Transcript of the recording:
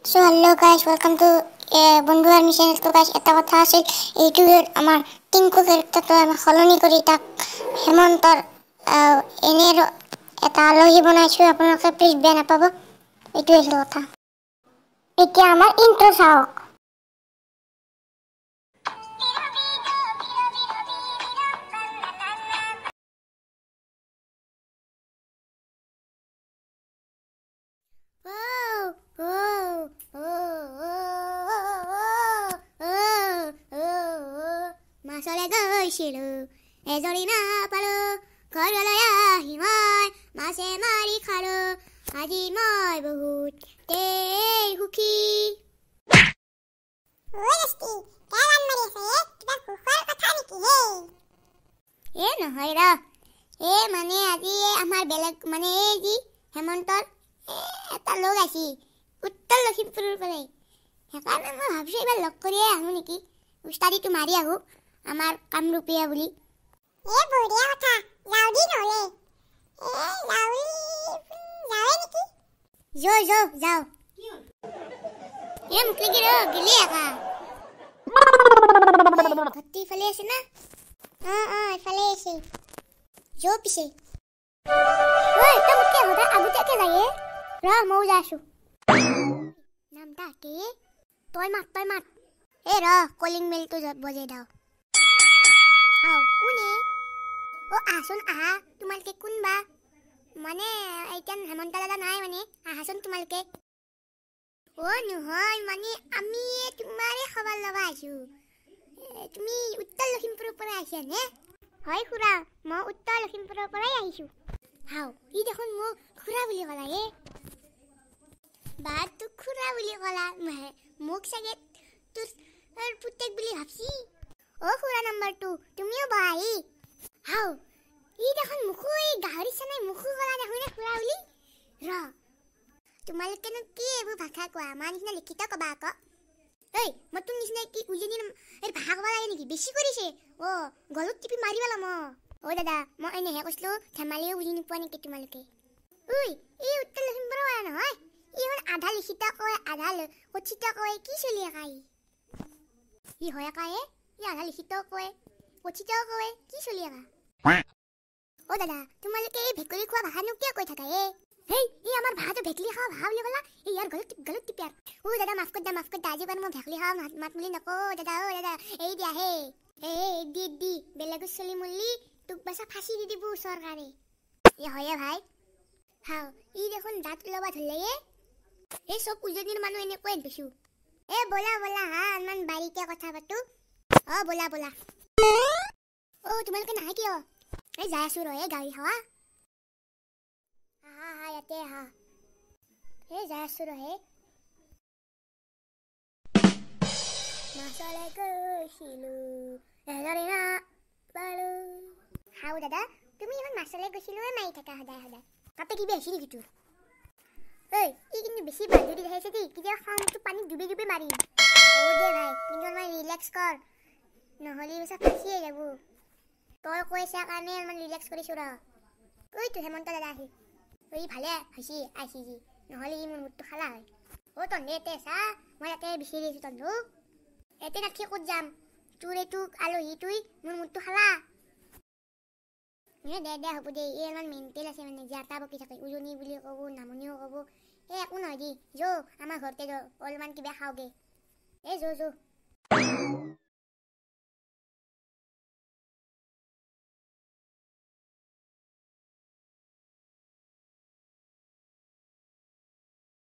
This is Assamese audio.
So hello guys, welcome to Bondhu Army channel. So guys, এটা কথা আছিল এইটো আমাৰ টিংকু কেৰেক্টাৰটো আমি সলনি কৰি তাক হেমন্তৰ এনে এটা আলহী বনাইছো। আপোনালোকে প্লিজ বেয়া নাপাব। এইটো আছিল কথা। এতিয়া আমাৰ ইন্ট্ৰো চাওক। মাছলে গৈছিলো এজনী নাপালো ঘৰলৈ আহি মই মাছে মাৰি খালো আজি মই বহুত সুখী। নহয় ৰ মানে আজি আমাৰ বেলেগ মানে এই যি হেমন্তৰ এটা লগ আছে উত্তৰ লখিমপুৰৰ পৰা। সেইকাৰণে মই ভাবিছোঁ এইবাৰ লগ কৰিয়ে আহোঁ নেকি, উস্তাদিটো মাৰি আহোঁ আমাৰ কামৰূপীয়া বুলি। বঢ়িয়া কথা, যাওঁ দি নহ'লে যাওঁ মোক লাগি গেলি একা ঘৰটো ইফালে আছে না? ইফালে আছে পিছে তই মোতকে সদায় আগতীয়াকে লাগে ময়ো যাই আছো। নামটা কি? তই মাত কলিং মেলটো বজাই দাও। কোনে? আহচোন আহা। তোমালোকে কোনবা? মানে এতিয়া হেমন্ত দাদা নাই, মানে আহাচোন তোমালোকে। নহয় মানে আমি তোমাৰে খবৰ ল'বা আহিছো। তুমি উত্তৰ লখিমপুৰৰ পৰা আহিছা নে? হয় খুৰা, মই উত্তৰ লখিমপুৰৰ পৰাই আহিছো। ই দেখোন মোক খুৰা বুলি ক'লা বা তোক খুৰা বুলি ক'লা, মোক চাগে তোৰ পুতেক বুলি ভাবছি। খুৰা নম্বৰটো তুমিও বহাই ই দেখোন মুখো এই গাহৰি চানাই মুখো ক'লা দেখোন খুৰা বুলি। তোমালোকেনো কি এইবোৰ ভাষা কোৱা? আমাৰ নিচিনা লিখিত ক'বা আকৌ। মই তোৰ নিচিনা কি উজনিৰ ভাষা ক'ব লাগে নেকি? বেছি কৰিছে। গলত টিপি মাৰি পেলাম। দাদা মই এনেহে কৈছিলো, ধেমালিও বুজি নোপোৱা নেকি তোমালোকে? এই উত্তৰ লখিমপুৰৰ পৰা নহয়, ই হ'ল আধা লিখিত কয় আধা কথিত কয়। কি চলি একাই ই হয় একাই ই আধা লিখিত কয় কথিত কয়। কি চলি একা? দাদা তোমালোকে এই ভেকুলী খোৱা ভাষানো কিয় কৈ থাকা? এই আমাৰ ভাষাটো ভেকুলী খোৱা ভাষা বুলি ক'লা। ইয়াৰ গলত টিপি আৰু দাদা মাফ কৰি দা আজি বাৰু মই ভেকুলী খোৱা মাত বুলি নকওঁ দাদা। দাদা এই দিয়া দি বেলেগৰ চলি মল্লি তোক বাচা ফাঁচি দি দিব চৰকাৰে। হয়ে ভাই ই দেখোন দাঁত ওলাব ধৰিলে। এই চব উজনিৰ মানুহ এনেকৈ দেখিছো। বলা ইমান বাৰীতে কথা পাতো। বলা তোমালোকে নাহে কিয়? যাই আছো গাড়ী হাৱা ইয়াতে যাই আছো মাছলে গৈছিলো দাদা তুমি ইমান মাছলে গৈছিলো মাৰি থাকা সদায় তাতে কিবা হৈছে নেকি তোৰ? ই কিন্তু বেছি বাজুৰি দেখাইছে দেই। কেতিয়া খাওঁটো পানীত ডুবি মাৰিম। দে ভাই কিন্তু অলপমান ৰিলেক্স কৰ, নহ'লে পিছত ফাঁচিয়ে যাব। তই কৈছা কাৰণে অলপমান ৰিলেক্স কৰিছো তো হেমন্ত দাদা আহি ভালে হৈছে আইছি যি, নহ'লে ই মোৰ মুডটো খালা হয়। তন্ধে এতে চা মই ইয়াতে বিচাৰি আছো। তন্ধু এতে নাথি ক'ত যাম? তোৰ এইটো আলহী তুই মোৰ মুডটো খালা। দে হ'ব দে। এই অলপমান মেণ্টেল আছে, মানে যাতা বকি থাকে। উজনি বুলি ক'ব, নামনিও ক'ব। একো নহয় দি আমাৰ ঘৰতে অলপমান কিবা খাওঁগে। যো